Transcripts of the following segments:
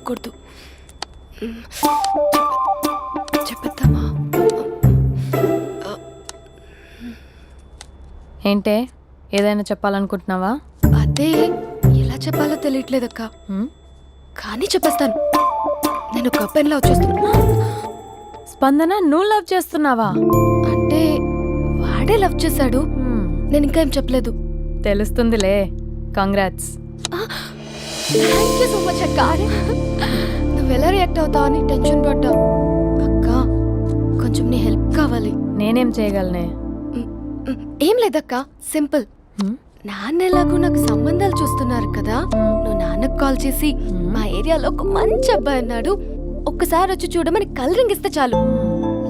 తెలియకూడదు. చెప్పేద్దామా? ఏంటే ఏదైనా చెప్పాలనుకుంటున్నావా? అదే ఎలా చెప్పాలో తెలియట్లేదక్క. కానీ చెప్పేస్తాను. నేను ఒక అబ్బాయిని లవ్ చేస్తున్నా. స్పందన, నువ్వు లవ్ చేస్తున్నావా? అంటే వాడే లవ్ చేశాడు. నేను ఇంకా ఏం చెప్పలేదు. తెలుస్తుందిలే. Congrats. Thank you so much అక్క. నువ్వు ఎలా రియాక్ట్ అవుతావు అని టెన్షన్ పడ్డావు. అక్క కొంచెం నీ హెల్ప్ కావాలి. నేనేం చేయగలనే? ఏం లేదక్క, సింపుల్. నాన్న ఎలాగో నాకు సంబంధాలు చూస్తున్నారు కదా, నువ్వు నాన్నకు కాల్ చేసి మా ఏరియాలో ఒక మంచి అబ్బాయి అన్నాడు, ఒక్కసారి వచ్చి చూడమని కలరింగ్ ఇస్తే చాలు.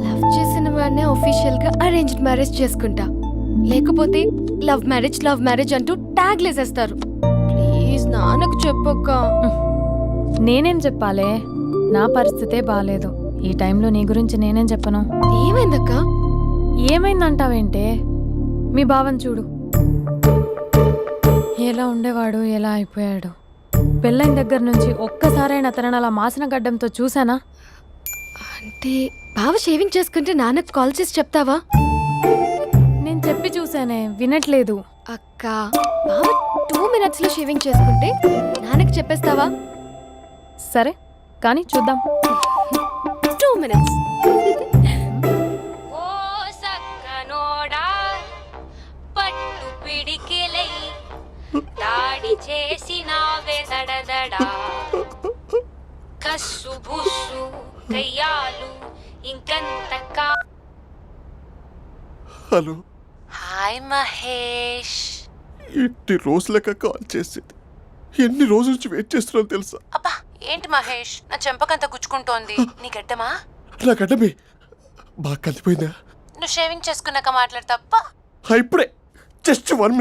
లవ్ చేసిన వాడినే ఒఫీషియల్ గా అరేంజ్డ్ మ్యారేజ్ చేసుకుంటా. లేకపోతే లవ్ మ్యారేజ్ అంటూ ట్యాగ్ లేసేస్తారు. ప్లీజ్ నాన్నకు చెప్పక్క. నేనేం చెప్పాలే? నా పరిస్థితే బాలేదు. ఈ టైంలో నీ గురించి నేనేం చెప్పను. ఏమైందక్క? ఏమైందంటావేంటే? మీ బావని చూడు, ఎలా ఉండేవాడు, ఎలా అయిపోయాడు. పెళ్ళైన దగ్గర నుంచి ఒక్కసారైనా తనని అలా మాసిన గడ్డంతో చూసానా? అంటే బావ షేవింగ్ చేసుకుంటే నాన్నకు కాల్ చేసి చెప్తావా? నేను చెప్పి చూసానే, వినట్లేదు. అక్క బావ 2 minutes లో షేవింగ్ చేసుకుంటే నాన్నకి చెప్పేస్తావా? సరే కానీ చూద్దాం. 2 minutes. దాడి చేసినావే దడదడా కస్సు బుస్సు కయ్యాలు ఇంకంత. హలో. హాయ్ మహేష్. ఎన్ని రోజులక కాల్ చేసేది, ఎన్ని రోజుల నుంచి వెయిట్ చేస్తున్నావు తెలుసా? అబ్బా ఏంటి మహేష్, నా చెంపకంత గుచ్చుకుంటోంది. నీ గడ్డమా? నా గడ్డమే బాగా కలిపోయిందా? నువ్వు షేవింగ్ చేసుకున్నాక మాట్లాడు తప్ప. ఇప్పుడే జస్ట్ 1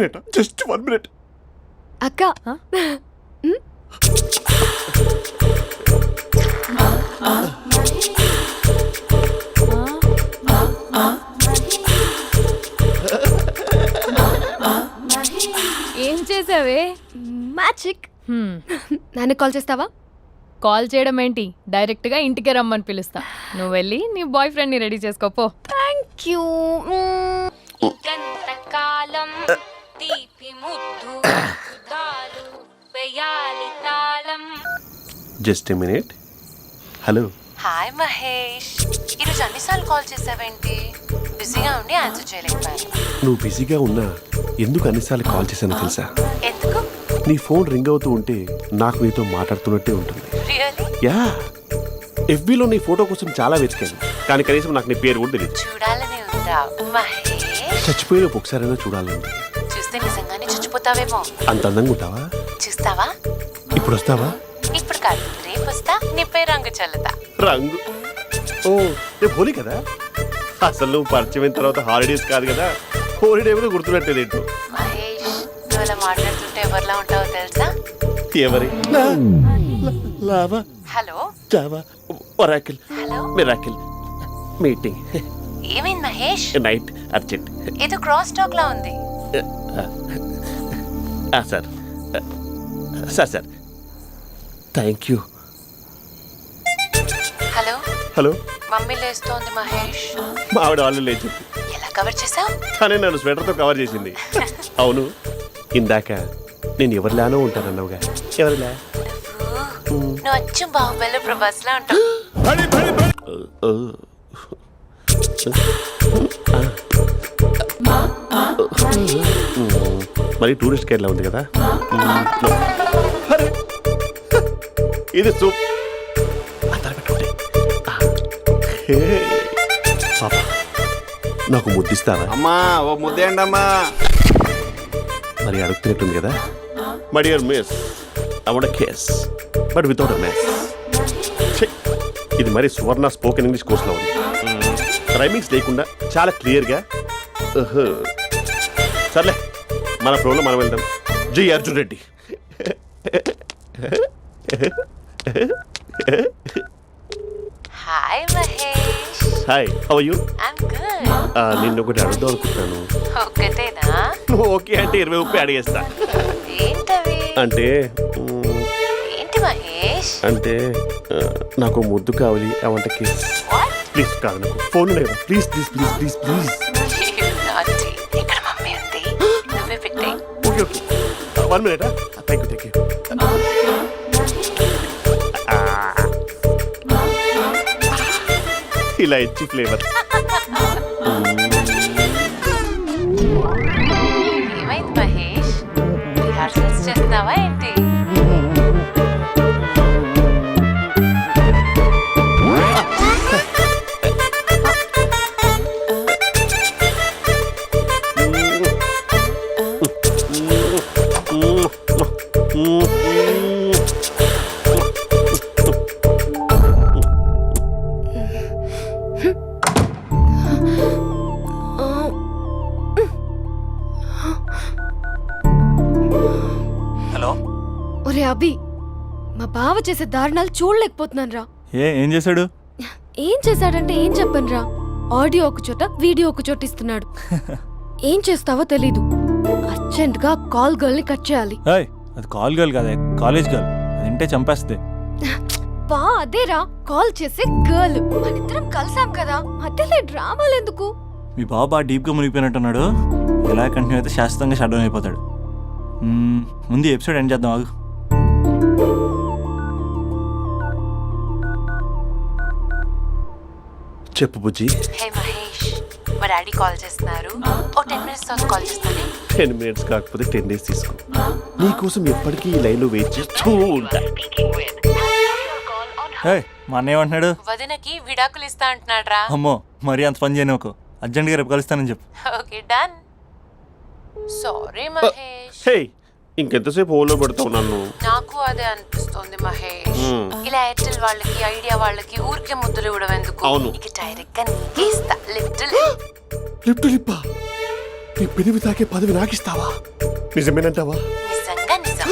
minute. అక్క ఏం చేసావే? మ్యాజిక్. నాన్న కాల్ చేస్తావా? కాల్ చేయడం ఏంటి, డైరెక్ట్ గా ఇంటికే రమ్మని పిలుస్తా. నువ్వు వెళ్ళి నీ బాయ్ ఫ్రెండ్ ని రెడీ చేసుకోపో. Thank you. ఇంకంతకాలం తీపి ముద్దు దాలు వేయాలి తాళం. Just a minute. Hello. Hi Mahesh, ఈరోజు అన్నిసార్లు కాల్ చేసావేంటి? బిజీగా ఉండి ఆన్సర్ చేయలేకపోయాను. నువ్వు బిజీగా ఉన్నా ఎందుకు అన్నిసార్లు కాల్ చేశానో తెలుసా? ఎందుకు? నీ ఫోన్ రింగ్ అవుతూ ఉంటే నాకు నీతో మాట్లాడుతున్నట్టే ఉంటుంది. రియల్లీ? యా. ఎఫ్బీలో నీ ఫోటో కోసం చాలా వెతికాను, కానీ కనీసం నాకు నీ పేరు కూడా తెలియదు. చూడాలని ఉందా మహేష్? చచ్చిపోయిన ఒకసారైనా చూడాలండి. చూస్తే నిజంగానే చచ్చిపోతావేమో. అంత అందంగా ఉంటావా? చూస్తావా? ఇప్పుడు వస్తావా? ఇప్పుడు కాదు, రేపు వస్తా. నీపై రంగు చల్లుతా. రంగు? ఓ రేపు హోలీ కదా. అసలు నువ్వు పరిచయం అయిన తర్వాత హాలిడేస్ కాదు కదా, హోలిడే కూడా గుర్తుపెట్టేదేంటో. మహేష్, నువ్వు అలా మాట్లాడుతుంటే ఎవరిలా ఉంటావో తెలుసా? ఎవరి? Lava, hello, Java, Oracle, hello, miracle, meeting. ఏమైంది మహేష్? Night urgent. ఏదో క్రాస్ టాక్ లా ఉంది. Sir sir thank you. Hello hello. Mummy లేస్తోంది మహేష్. మా ఆవిడ వాళ్ళు లేచి ఎలా కవర్ చేసావు? కానీ నన్ను స్వెటర్తో కవర్ చేసింది. అవును, ఇందాక నేను ఎవరిలానో ఉంటానన్నావుగా, ఎవరిలా? నువ్వు అచ్చు బాహుబలి ప్రభాస్ లా ఉంటావు. మరి టూరిస్ట్ గైడ్లా ఉంది కదా. ఇది సూప్. పాప నాకు ముద్దిస్తావా? అమ్మా ఓ ముద్దేయండి అమ్మా. మరి అడుగుతున్నట్టుంది కదా. My dear miss, I want a kiss but without a miss. ఇది మరి సువర్ణ స్పోకెన్ ఇంగ్లీష్ కోర్సులో ఉంది. రైమింగ్స్ లేకుండా చాలా క్లియర్గా. సర్లే, మన ప్రోలో మనం వెళ్దాం. Jai Arjun Reddy. Hi Mahesh. Hi, how are you? I'm good. నిన్ను ఒకటి అడుగుదాం అనుకుంటున్నాను. ఒకటేనా? నువ్వు ఓకే అంటే 20 అడిగేస్తా. ఏంటవి? అంటే ఏంటి మహేష్? మహేష్ అంటే నాకు ముద్దు కావాలి అవంట కిస్ ప్లీజ్ కాదు నాకు ఫోన్ లేదా please please please please please ఇక్కడ మమ్మీ ఉంది నువ్వే పెట్టే okay okay 1 minute thank you ఇలా ఇచ్చి ఫ్లేవర్ ఏమైంది మహేష్ రిహార్సల్స్ చేస్తున్నావా ఏంటి హలో ఒరే అభి మా బావ చేసే దారుణాలు చూడలేకపోతున్నాను రా. ఏం చేశాడు? ఏం చేశాడంటే ఏం చెప్పనురా, ఆడియో ఒక చోట వీడియో ఒక చోట ఇస్తున్నాడు. ఏం చేస్తావో తెలీదు. అర్జెంట్ గా కాల్ గర్ల్ ని కట్ చేయాలి. ఏయ్, అది కాల్ గర్ల్ కాదే, కాలేజ్ గర్ల్. అది వింటే చంపేస్తుంది. బా అదేరా కాల్ చేసే గర్ల్. మనిద్దరం కలిసాం కదా, మధ్యలో డ్రామాలు ఎందుకు? మీ బాబు బాగా డీప్గా మునిగిపోయినట్టున్నాడు. ఎలా కంటిన్యూ అయితే శాశ్వతంగా షట్ డౌన్ అయిపోతాడు. ముందు ఎపిసోడ్ ఎండ్ చేద్దాం ఆగు. చెప్పు బుజ్జి. హే మహేష్ మా డాడీ కాల్ చేస్తున్నారు. ఓ 10 minutes తర్వాత కాల్ చేస్తాను. 10 minutes కాకపోతే 10 days తీసుకో. నీకోసం ఎప్పటికీ ఈ లైన్లో వెయిట్ చేస్తూ ఉంటా. ఏయ్, మా అన్న ఏమంటున్నాడు? వదినకి విడాకులు ఇస్తా అంటున్నాడు రా. అమ్మో, మరీ అంత పని చేయను. ఒక అర్జెంట్గా రేపు కలుస్తానని చెప్పు. Okay done. సారీ మహేష్. హే, ఇంకెంతసేపు హోల్లో పెడతావు నన్ను? నాకు అదే అనిపిస్తుంది మహేష్. ఇలా ఎయిర్టెల్ వాళ్ళకి ఐడియా వాళ్ళకి ఊరికే ముద్దులు ఇవ్వడం ఎందుకు? అవును. ఇక డైరెక్ట్ గా నీకే ఇస్తా. లిటిల్ లిప్ టు లిప్పా? నీ పెనివి తాకే పదవి నాకిస్తావా? నిజమేనంటావా? నిజంగా నిజం.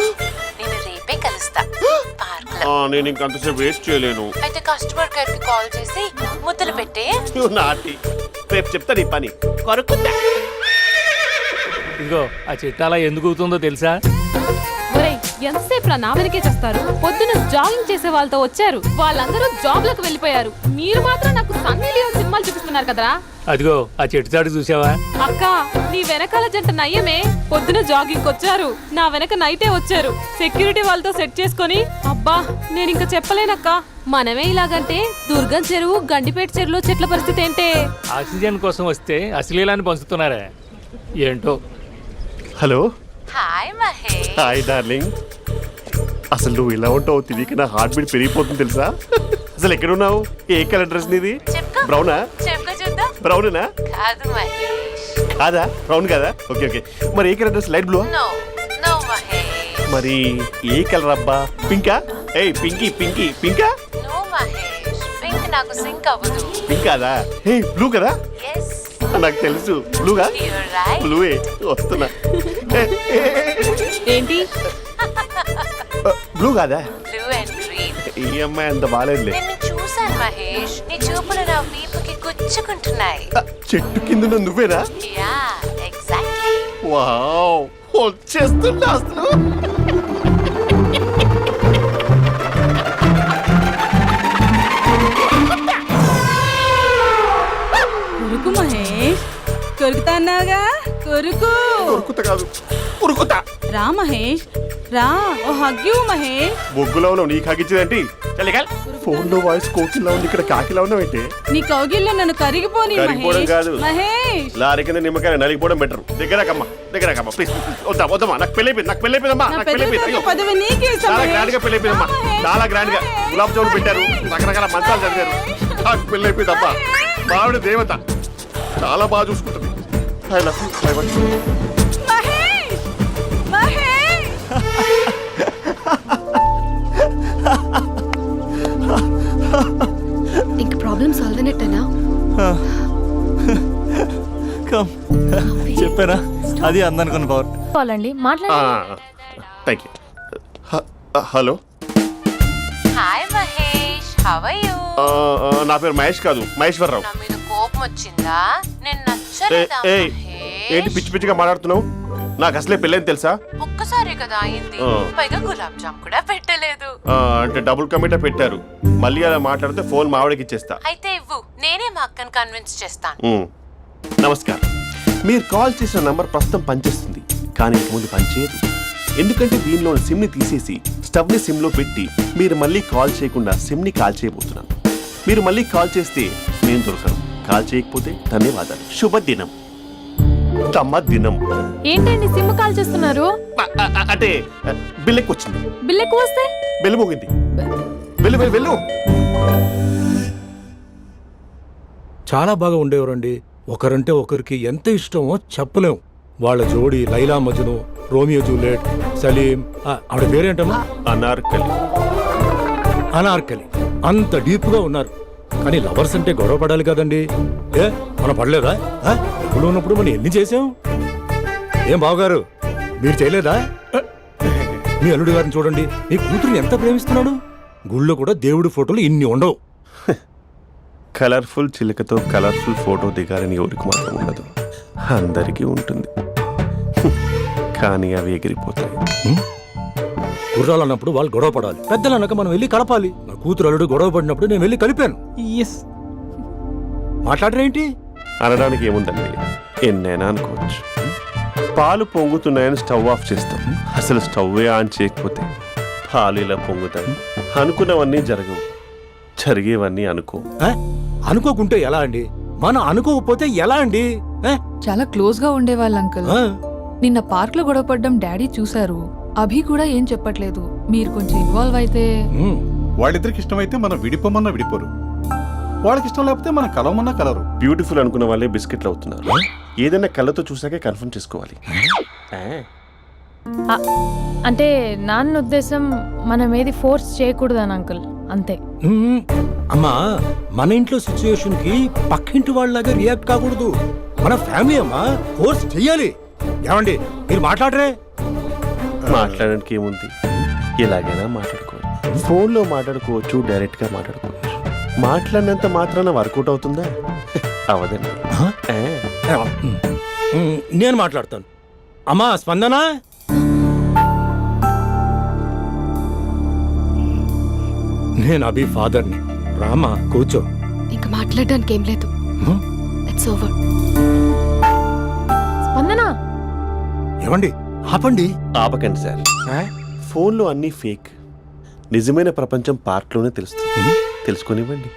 నేను రేపే కలుస్తా పార్క్ లో. నేను ఇంకంతసేపు వెయిట్ చేయలేను. అయితే కస్టమర్ కేర్ కి కాల్ చేసి ముద్దులు పెట్టే. నువ్వు నాటి రేపు చెప్తా నీ పని. కొరుకుందా ఇదిగో ఆ చెట్టు అలా ఎందుకు అవుతుందో తెలుసా? ఒరేయ్, ఎంతసేపు నా వెనకే చేస్తారు? పొద్దున జాగింగ్ చేసే వాళ్ళతో వచ్చారు, వాళ్ళందరూ జాబ్లకు వెళ్ళిపోయారు. మీరు మాత్రం నాకు సన్నీ లియోన్ సినిమాలు చూపిస్తున్నారు కదరా. అదిగో ఆ చెట్టు చాటు చూసావా? అక్క, నీ వెనకాల జంట నయ్యమే. పొద్దున జాగింగ్ వచ్చారు, నా వెనక నైటే వచ్చారు. సెక్యూరిటీ వాళ్ళతో సెట్ చేసుకొని, అబ్బా నేను ఇంకా చెప్పలేనక్క. మనమే ఇలాగంటే దుర్గం చెరువు, గండిపేట చెరువులో చెట్ల పరిస్థితి ఏంటే? ఆక్సిజన్ కోసం వస్తే అశ్లీలాన్ని పంచుతున్నారా ఏంటో. Hello. Hi Mahesh. Hi darling. అసలు నువ్వు ఇలా ఉంటావు తిరిగి నా హార్ట్ బీట్ పెరిగిపోతుంది తెలుసా? అసలు ఎక్కడున్నావు? ఏ కలర్ డ్రెస్ నీది? చెప్పుకో. బ్రౌనా? చెప్పుకో చూద్దాం. బ్రౌనేనా? కాదు మహేష్. కాదా? బ్రౌన్ కదా? Okay okay. మరి ఏ colour dress? Light blue? No no Mahesh. మరి ఏ కలర్ అబ్బా? పింకా? ఏయ్ పింకీ పింకీ పింకా? నో మహేష్. పింక్ నాకు సింక్ అవ్వదు. పింక్ కాదా? హే బ్లూ కదా? ఎస్ నాకు తెలుసు. బ్లూగా? You're right. బ్లూవే వస్తున్నా. ఏంటి? బ్లూ కాదా? Blue and green. ఈ అమ్మాయి అంత బాగాలేదులే. నిన్ను చూశాను మహేష్. నీ చూపులు నా వీపుకి గుచ్చుకుంటున్నాయి. చెట్టు కింద నువ్వేనా? Yeah exactly. వావ్, వచ్చేస్తున్నా అసలు. కొరుకు మహేష్, కొరుకుతా అన్నావుగా, కొరుకు. ఉరుకుతా కాదు, ఉరుకుతా. రా మహేష్, రా. ఓ హగ్గు మహేష్. బొగ్గులో ఉన్నావు, నీకు హగించేదేంటి? ఫోన్ లో వాయిస్ కోకిలా ఉంది, ఇక్కడ కాకిలా ఉన్నావు ఏంటి? నీ కౌగిల్లో నన్ను కరిగిపోని కరిగిపోవడం మహేష్. కాదు. మహేష్, లారీ కింద నిమ్మకాయ నలిగిపోవడం బెటర్. దగ్గరకమ్మా దగ్గరకమ్మా ప్లీజ్. వద్దా వద్దమ్మా, నాకు పెళ్ళైపోయింది, నాకు పెళ్ళైపోయిందమ్మా, నా నాకు పెళ్ళైపోయింది. పెద్ద అయ్యో, పదవి నీకే ఇస్తా చాలా మహేష్. గ్రాండ్ గా పెళ్ళైపోయిందమ్మా, రా మహేష్, చాలా గ్రాండ్ గా. మహేష్. గులాబ్ జామున్ పెట్టారు, రకరకాల మంచాలు చదివారు. నాకు పెళ్ళైపోయిందమ్మా. మావిడ దేవత, చాలా బాగా చూసుకుంటుంది. I love you. I want you. Mahesh, Mahesh. ఇంక ప్రాబ్లం సాల్వ్ అయినట్టేనా? కమ్, చెప్పారా? అది అందనుకున్న పవర్. వాళ్ళండి మాట్లాడండి. Thank you. Hello. Hi Mahesh. How are you? నా పేరు మహేష్ కాదు, మహేశ్వరరావు. నా మీద కోపం వచ్చిందా? నేను నచ్చలేదా ఏయ్, ఏంటి మహేష్? పిచ్చి పిచ్చిగా మాట్లాడుతున్నావు? నాకు అసలే పెళ్ళని తెలుసా? ఒక్కసారి కదా అయింది, ఆ. పైగా గులాబ్ జామ్ కూడా పెట్టలేదు. అంటే డబుల్ కమిటా పెట్టారు. మళ్ళీ అలా మాట్లాడితే ఫోన్ మా ఆవిడకి ఇచ్చేస్తా. అయితే ఇవ్వు, నేనే మా అక్కని కన్విన్స్ చేస్తాను. నమస్కారం. మీరు కాల్ చేసిన నంబర్ ప్రస్తుతం పనిచేస్తుంది, కానీ ఇంక ముందు పనిచేయదు. ఎందుకంటే దీనిలో సిమ్ ని తీసేసి స్టవ్ ని సిమ్ లో పెట్టి మీరు మళ్ళీ కాల్ చేయకుండా సిమ్ ని కాల్ చేయబోతున్నాను. మీరు మళ్ళీ కాల్ చేస్తే నేను దొరకను, కాల్ చేయకపోతే ధన్యవాదాలు. శుభదినం. తమ దినం. ఏంటండి సిమ్ కాల్ చేస్తున్నారు? అంటే బిల్ ఎక్కువ వచ్చింది. బిల్ ఎక్కువ వస్తే బెల్లు మోగింది. వెళ్ళు వెళ్ళు వెళ్ళు. చాలా బాగా ఉండేవారండి. ఒకరంటే ఒకరికి ఎంత ఇష్టమో చెప్పలేం. వాళ్ళ జోడి లైలా మజ్ను, రోమియో జూలియట్, సలీం, ఆవిడ పేరేంటమ్మా? అనార్కలి. అనార్కలి. అంత డీప్ గా ఉన్నారు. కానీ లవర్స్ అంటే గొడవ పడాలి కదండి. మనం పడలేదా? డబ్బులు ఉన్నప్పుడు మనం ఎన్ని చేసాం? ఏం బావగారు, మీరు చేయలేదా? మీ అల్లుడి గారిని చూడండి, మీ కూతురుని ఎంత ప్రేమిస్తున్నాడు. గుళ్ళో కూడా దేవుడి ఫోటోలు ఇన్ని ఉండవు. కలర్ఫుల్ చిలుకతో కలర్ఫుల్ ఫోటో దిగాలని ఎవరికి మాత్రం ఉండదు, అందరికీ ఉంటుంది. కానీ అవి ఎగిరిపోతాయి. గుర్రాలు అన్నప్పుడు వాళ్ళు గొడవ పడాలి, పెద్దలు అన్నాక మనం వెళ్ళి కలపాలి. నా కూతురు అల్లుడు గొడవ పడినప్పుడు నేను వెళ్ళి కలిపాను. మాట్లాడరేంటి? అనడానికి ఏముందండి, ఎన్నైనా అనుకోవచ్చు. పాలు పొంగుతున్నాయని స్టవ్ ఆఫ్ చేస్తాం, అసలు స్టవ్వే ఆన్ చేయకపోతే పాలు ఇలా పొంగుతాయి. అనుకున్నవన్నీ జరగవు, జరిగేవన్నీ అనుకో. అనుకోకుంటే ఎలా అండి? మనం అనుకోకపోతే ఎలా అండి? చాలా క్లోజ్ గా ఉండేవాళ్ళు అంకుల్. నిన్న పార్క్ లో గొడవపడ్డం డాడీ చూశారు. అభి కూడా ఏం చెప్పట్లేదు. మీరు కొంచెం ఇన్వాల్వ్ అయితే. వాళ్ళిద్దరికి ఇష్టమైతే మనం విడిపోమన్నా విడిపోరు, వాళ్ళకి ఇష్టం లేకపోతే మనం కలవమన్నా కలరు. బ్యూటిఫుల్ అనుకున్న వాళ్ళే బిస్కెట్లు అవుతున్నారు. ఏదైనా కళ్ళతో చూసాకే కన్ఫర్మ్ చేసుకోవాలి. అంటే నాన్న ఉద్దేశం మనం ఏది ఫోర్స్ చేయకూడదని అంకుల్, అంతే. అమ్మా, మన ఇంట్లో సిచ్యుయేషన్ కి పక్కింటి వాళ్ళలాగా రియాక్ట్ కాకూడదు. మన ఫ్యామిలీ అమ్మా, ఫోర్స్ చెయ్యాలి. ఏమండి మీరు మాట్లాడరే? మాట్లాడడానికి ఏముంది, ఎలాగైనా మాట్లాడుకోవచ్చు. ఫోన్లో మాట్లాడుకోవచ్చు, డైరెక్ట్గా మాట్లాడుకోవచ్చు. మాట్లాడినంత మాత్రాన వర్కౌట్ అవుతుందా? అవదండి. నేను మాట్లాడతాను. అమ్మా స్పందన, నేను అభి ఫాదర్ని. రామా కూర్చో. ఇంకా మాట్లాడడానికి ఏం లేదు. It's over. స్పందన, ఏమండి ఆపండి. ఆపకండి సార్. ఫోన్లో అన్నీ ఫేక్, నిజమైన ప్రపంచం పార్ట్లోనే తెలుస్తుంది. తెలుసుకొనివ్వండి.